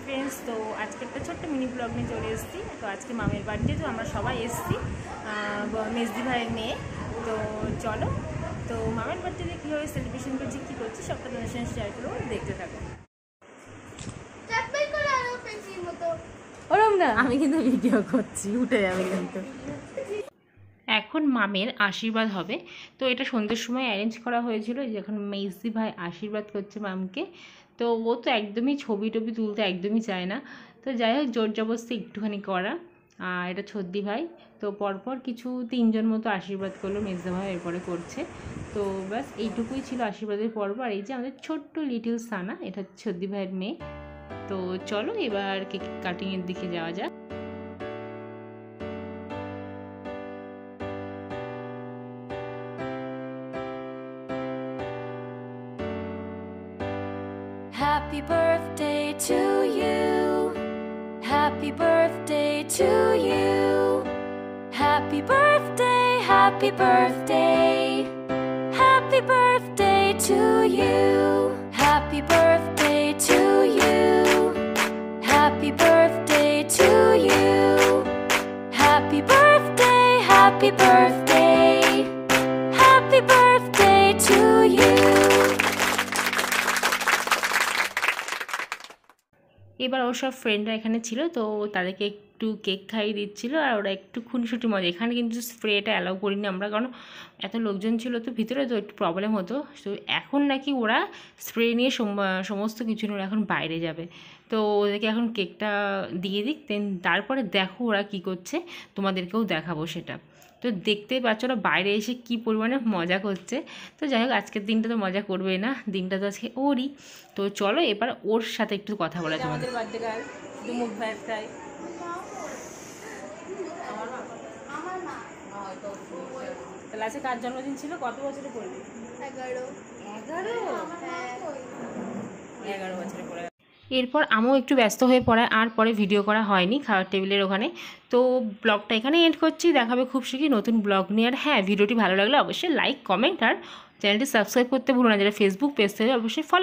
Friends, তো আজকে একটা ছোট্ট মিনি ব্লগ নিয়ে চলে এসেছি। তো আজকে মামের বাড়িতে তো আমরা সবাই এসেছি, মেজদি ভাইয়ের মেয়ে। তো চলো, তো মামের বাড়িতে কীভাবে সেলিব্রেশন করছি, কী করছি সবটা তোমাদের সঙ্গে শেয়ার করবো, দেখতে থাকো। ওরম না, আমি কিন্তু ভিডিও করছি, উঠে যাবে কিন্তু। এখন মামের আশীর্বাদ হবে, তো এটা সন্ধ্যের সময় অ্যারেঞ্জ করা হয়েছিল। যখন মেজদি ভাই আশীর্বাদ করছে মামকে, তো ও তো একদমই ছবি টবি তুলতে একদমই চায় না। তো যাই হোক, জোর জবরদস্তি একটুখানি করা। আর এটা ছদ্দি ভাই, তো পরপর কিছু 3জন মতো আশীর্বাদ করলো, মেজদা ভাই এরপরে করছে। তো ব্যাস এইটুকুই ছিল আশীর্বাদের পর্ব। আর এই যে আমাদের ছোট্ট লিটল সানা, এটা ছদ্দি ভাইয়ের মেয়ে। তো চলো এবার কেক কাটিংয়ের দিকে যাওয়া যাক। Happy birthday to you. Happy birthday to you. Happy birthday, happy birthday. Happy birthday to you. Happy birthday to you. Happy birthday to you. Happy birthday, happy birthday. Happy birthday to you. এবার ওর সব ফ্রেন্ডরা এখানে ছিল, তো তাদেরকে একটু cake খাইয়ে দিচ্ছিলো। আর ওরা একটু খুনসুটি মজা, এখানে কিন্তু স্প্রেটা অ্যালাউ করিনি আমরা, কারণ এত লোকজন ছিল তো ভিতরে, তো একটু প্রবলেম হতো। তো এখন নাকি ওরা স্প্রে নিয়ে সমস্ত কিছু নিয়ে এখন বাইরে যাবে। তো ওদেরকে এখন কেকটা দিয়ে দিক, দেন তারপরে দেখো ওরা কি করছে, তোমাদেরকেও দেখাবো সেটা। তো দেখতেই পাচ্ছ ওরা বাইরে এসে কি পরিমাণে মজা করছে। তো যাই হোক, আজকের দিনটা তো মজা করবে না, দিনটা তো আজকে ওরই। তো চলো এবার ওর সাথে একটু কথা বলা যায়। আমাদের বার্থডে গার্ল শুধু মুখ ভাইটাই। তাহলে আজকে কার জন্মদিন ছিল, কত বছরে পড়লি? 11 বছরে পড়ে। এরপর আমিও একটু ব্যস্ত হয়ে পড়ায় আর পরে ভিডিও করা হয়নি খাওয়ার টেবিলের ওখানে। তো ব্লগটা এখানে এন্ড করছি, দেখাবে খুব শীঘ্রই নতুন ব্লগ নিয়ে। আর হ্যাঁ, ভিডিওটি ভালো লাগলে অবশ্যই লাইক, কমেন্ট আর চ্যানেলটি সাবস্ক্রাইব করতে ভুলো না। যারা ফেসবুক পেজ থেকে অবশ্যই ফলো